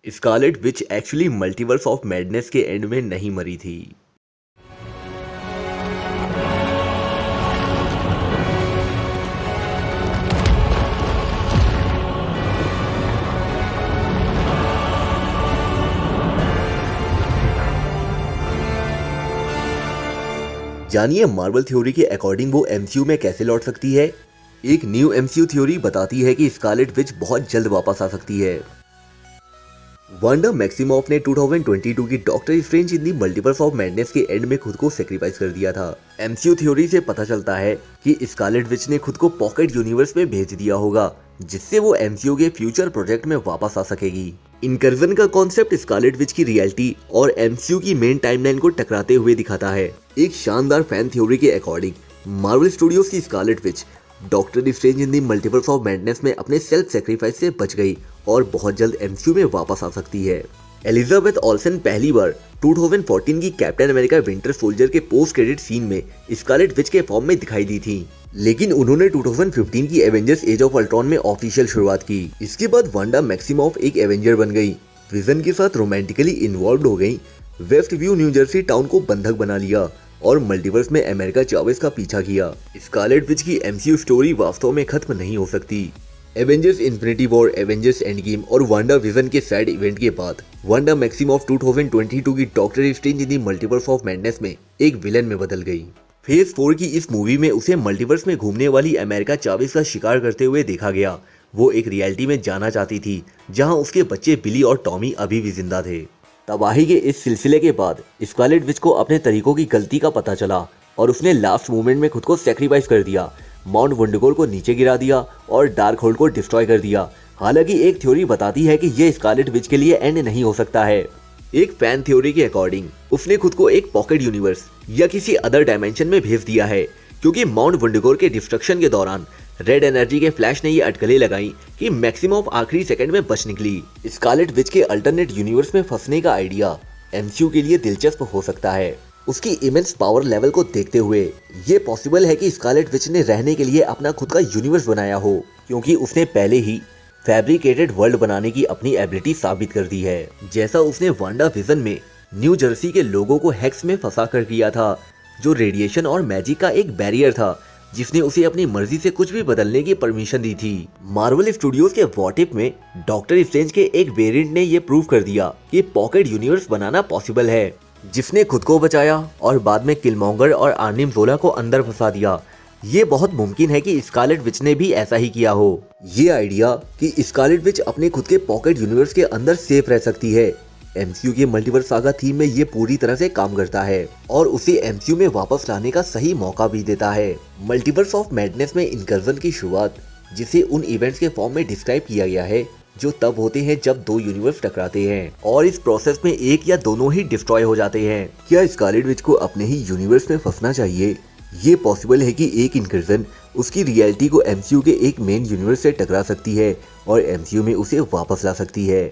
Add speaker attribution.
Speaker 1: Scarlet which actually multiverse of madness के and में नहीं मरी थी। जानिए मार्वल थ्योरी के अकॉर्डिंग वो एमसीयू में कैसे लौट सकती है। एक न्यू एमसीयू थ्योरी बताती है कि स्कारलेट विच बहुत जल्द वापस आ सकती है। वांडा मैक्सिमॉफ ने 2022 की doctor strange in the multiverse of madness के एंड में खुद को सेक्रीफाइस कर दिया था। एमसीयू थ्योरी से पता चलता है कि स्कारलेट विच ने खुद को पॉकेट यूनिवर्स में भेज दिया होगा, जिससे वो एमसीयू के फ्यूचर प्रोजेक्ट में वापस आ सकेगी। इनकर्जन का कॉन्सेप्ट स्कारलेट विच की रियलिटी और एमसीयू की मेन टाइमलाइन को टकराते हुए दिखाता है। एक शानदार फैन थ्योरी के अकॉर्डिंग मार्वल स्टूडियोज की Scarlet Witch doctor strange in the multiverse of madness में अपने सेल्फ सेक्रीफाइस से बच गई और बहुत जल्द एमसीयू में वापस आ सकती है। एलिजाबेथ ऑल्सन पहली बार 2014 की कैप्टन अमेरिका विंटर सोल्जर के पोस्ट क्रेडिट सीन में स्कारलेट विच के फॉर्म में दिखाई दी थी, लेकिन उन्होंने 2015 की एवेंजर्स एज ऑफ अल्ट्रॉन में ऑफिशियल शुरुआत की। इसके बाद वांडा मैक्सिमॉफ एक एवेंजर बन गई, विजन के साथ रोमांटिकली इन्वॉल्व हो गई, West View New Jersey town को बंधक बना लिया और मल्टीवर्स में अमेरिका चावेस का पीछा किया। स्कारलेट विच की एमसीयू स्टोरी वास्तव में खत्म नहीं हो सकती। Avengers infinity war, Avengers end game और वांडा विजन के सैड इवेंट के बाद वांडा मैक्सिमॉफ 2022 की doctor strange in the multiverse of madness में एक विलन में बदल गई। फेज 4 की इस मूवी में उसे मल्टीवर्स में घूमने वाली अमेरिका चावेस का शिकार करते हुए देखा गया। वो एक रियलिटी में जाना चाहती थी जहां उसके बच्चे बिली और टॉमी अभी भी जिंदा थे। तबाही के इस सिलसिले के बाद स्कारलेट विच को अपने तरीकों की गलती का पता चला और उसने लास्ट मोमेंट में खुद को सेक्रीफाइस कर दिया, माउंट वंडरगोल को नीचे गिरा दिया और डार्क होल्ड को डिस्ट्रॉय कर दिया। हालांकि एक थ्योरी बताती है कि ये स्कारलेट विच के लिए एंड नहीं हो सकता है। एक फैन थ्योरी के अकॉर्डिंग उसने खुद को एक पॉकेट यूनिवर्स या किसी अदर डायमेंशन में भेज दिया है, क्योंकि माउंट वंडरगोल के डिस्ट्रक्शन के दौरान रेड एनर्जी के फ्लैश ने ये अटकलें लगाई कि मैक्सिमॉफ आखिरी सेकंड में बच निकली। स्कारलेट विच के अल्टरनेट यूनिवर्स में फंसने का आइडिया एमसीयू के लिए दिलचस्प हो सकता है। उसकी इमेंस पावर लेवल को देखते हुए ये पॉसिबल है कि स्कारलेट विच ने रहने के लिए अपना खुद का यूनिवर्स बनाया हो, क्योंकि उसने पहले ही फैब्रिकेटेड वर्ल्ड बनाने की अपनी एबिलिटी साबित कर दी है, जैसा उसने वांडा विजन में न्यू जर्सी के लोगों को हेक्स में फंसा कर किया था, जो रेडिएशन और मैजिक का एक बैरियर था जिसने उसे अपनी मर्जी से कुछ भी बदलने की परमिशन दी थी। मार्वल स्टूडियोज के व्हाट इफ में डॉक्टर स्ट्रेंज के एक वेरिएंट ने ये प्रूव कर दिया कि पॉकेट यूनिवर्स बनाना पॉसिबल है, जिसने खुद को बचाया और बाद में किलमॉन्गर और आर्निम जोला को अंदर फंसा दिया। ये बहुत मुमकिन है कि स्कारलेट विच ने भी ऐसा ही किया हो। ये आइडिया कि स्कारलेट विच अपने खुद के पॉकेट यूनिवर्स के अंदर सेफ रह सकती है एमसीयू के मल्टीवर्स सागा थीम में ये पूरी तरह से काम करता है और उसे एमसीयू में वापस लाने का सही मौका भी देता है। मल्टीवर्स ऑफ मैडनेस में इनकर्जन की शुरुआत, जिसे उन इवेंट्स के फॉर्म में डिस्क्राइब किया गया है जो तब होते हैं जब दो यूनिवर्स टकराते हैं और इस प्रोसेस में एक या दोनों ही डिस्ट्रॉय हो जाते हैं। क्या स्कारलेट विच को अपने ही यूनिवर्स में फंसना चाहिए? ये पॉसिबल है कि एक इनकर्जन उसकी रियलिटी को एमसीयू के एक मेन यूनिवर्स से टकरा सकती है और एमसीयू में उसे वापस ला सकती है।